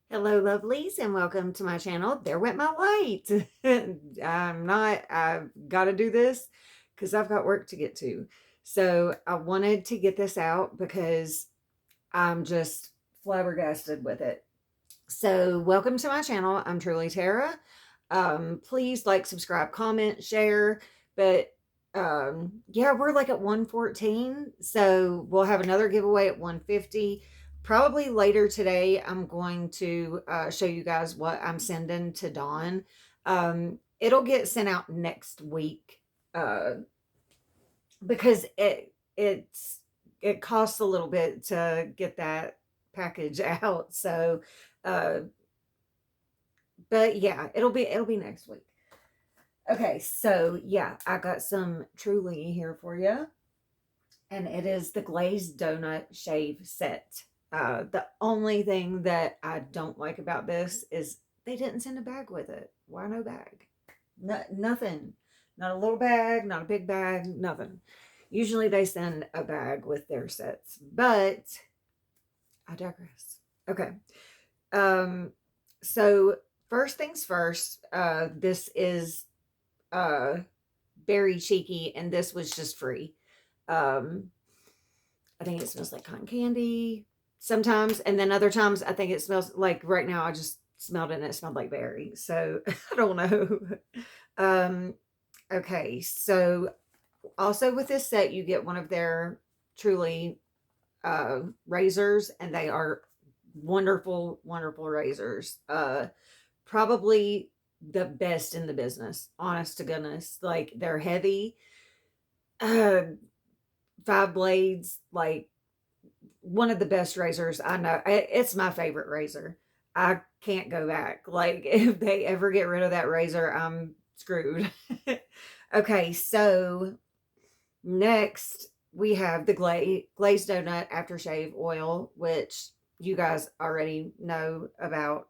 Hello, lovelies, and welcome to my channel. There went my light. I've got to do this because I've got work to get to. So I wanted to get this out because I'm just flabbergasted with it. So, welcome to my channel. I'm truly Tara. Please like, subscribe, comment, share. But yeah, we're like at 114. So we'll have another giveaway at 150. Probably later today, I'm going to show you guys what I'm sending to Dawn. It'll get sent out next week because it costs a little bit to get that package out. So, uh, but yeah, it'll be next week. Okay, so yeah, I got some Truly here for you, and it is the glazed donut shave set. The only thing that I don't like about this is they didn't send a bag with it. Why no bag? No, nothing. Not a little bag, not a big bag, nothing. Usually they send a bag with their sets, but I digress. Okay. Um, so first things first, this is uh very cheeky, and this was just free. Um, I think it smells like cotton candy sometimes, and then other times I think it smells like right now I just smelled it and it smelled like berry. So I don't know. um, okay, so also with this set, you get one of their Truly razors, and they are wonderful, wonderful razors. Probably the best in the business, honest to goodness. Like they're heavy, uh, 5 blades, like one of the best razors I know. It's my favorite razor. I can't go back. Like if they ever get rid of that razor, I'm screwed. Okay, so next we have the glazed donut aftershave oil, which you guys already know about.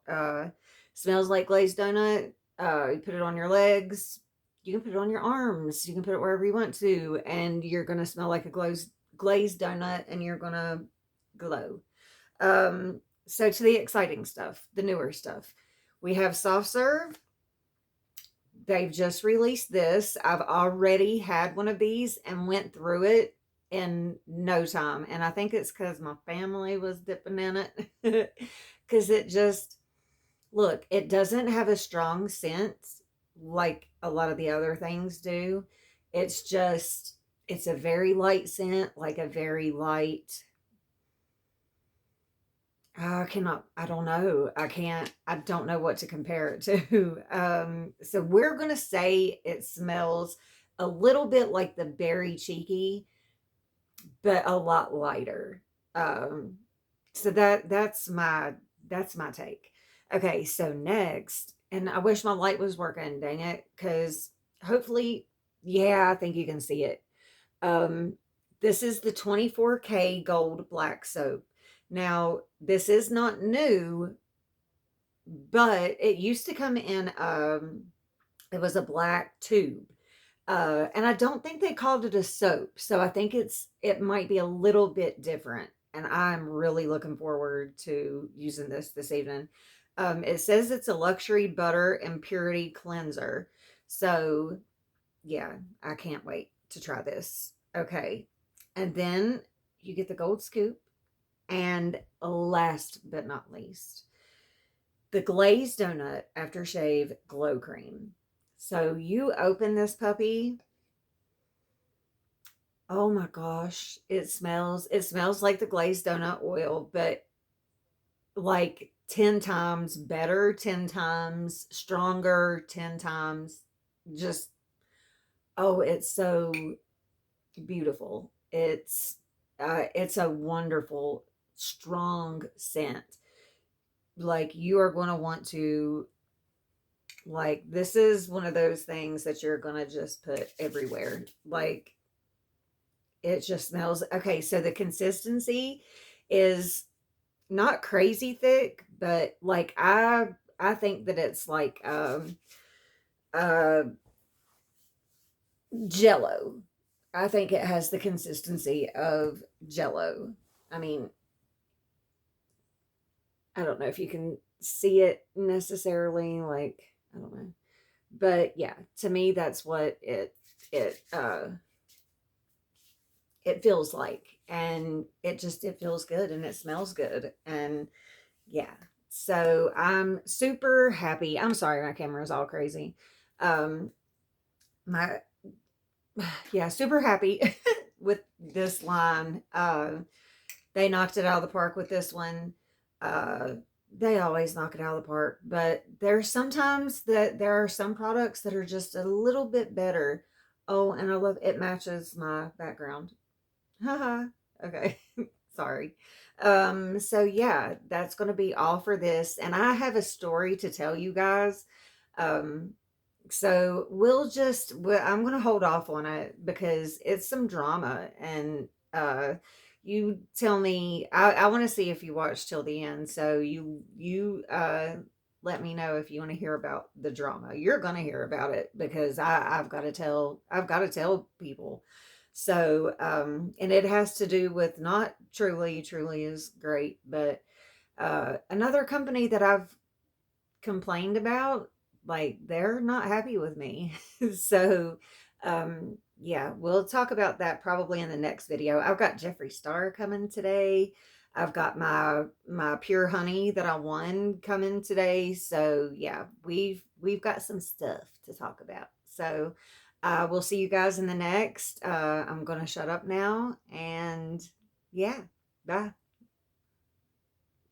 Smells like glazed donut. You put it on your legs. You can put it on your arms. You can put it wherever you want to, and you're gonna smell like a glazed donut, and you're gonna glow. So to the exciting stuff, the newer stuff, we have soft serve. They've just released this. I've already had one of these and went through it in no time. And I think it's because my family was dipping in it. Because it just, look, it doesn't have a strong scent like a lot of the other things do. It's just, it's a very light scent, like a very light, I don't know. I don't know what to compare it to. So we're going to say it smells a little bit like the Berry Cheeky, but a lot lighter. Um, so that's my take. Okay, so next, and I wish my light was working, dang it, because hopefully, yeah, I think you can see it. Um, this is the 24K gold black soap. Now, this is not new, but it used to come in it was a black tube. And I don't think they called it a soap. So I think it might be a little bit different. And I'm really looking forward to using this evening. It says it's a luxury butter and purity cleanser. So yeah, I can't wait to try this. Okay. And then you get the gold scoop. And last but not least, the glazed donut aftershave glow cream. So you open this puppy. Oh my gosh, it smells like the glazed donut oil, but like 10 times better, 10 times stronger, 10 times just, oh, it's so beautiful. It's a wonderful strong scent. Like you are going to want to, like, this is one of those things that you're going to just put everywhere. Like it just smells okay. So the consistency is not crazy thick, but like I think that it's like uh jello. I think it has the consistency of jello. I mean, I don't know if you can see it necessarily, like, I don't know. But yeah, to me that's what it it feels like. And it feels good and it smells good. And yeah. So I'm super happy. I'm sorry my camera is all crazy. Um my yeah, super happy with this line. They knocked it out of the park with this one. Uh, they always knock it out of the park, but there's sometimes that there are some products that are just a little bit better. Oh, and I love it matches my background. Haha. Okay. Sorry. So yeah, that's going to be all for this. And I have a story to tell you guys. Um, so I'm going to hold off on it because it's some drama. And you tell me, I want to see if you watch till the end. So you let me know if you want to hear about the drama. You're going to hear about it because I've got to tell people. So and it has to do with not Truly is great, but another company that I've complained about, like they're not happy with me. So yeah, we'll talk about that probably in the next video. I've got Jeffree Star coming today. I've got my pure honey that I won coming today. So yeah, we've got some stuff to talk about. So we'll see you guys in the next. I'm gonna shut up now, and yeah, bye.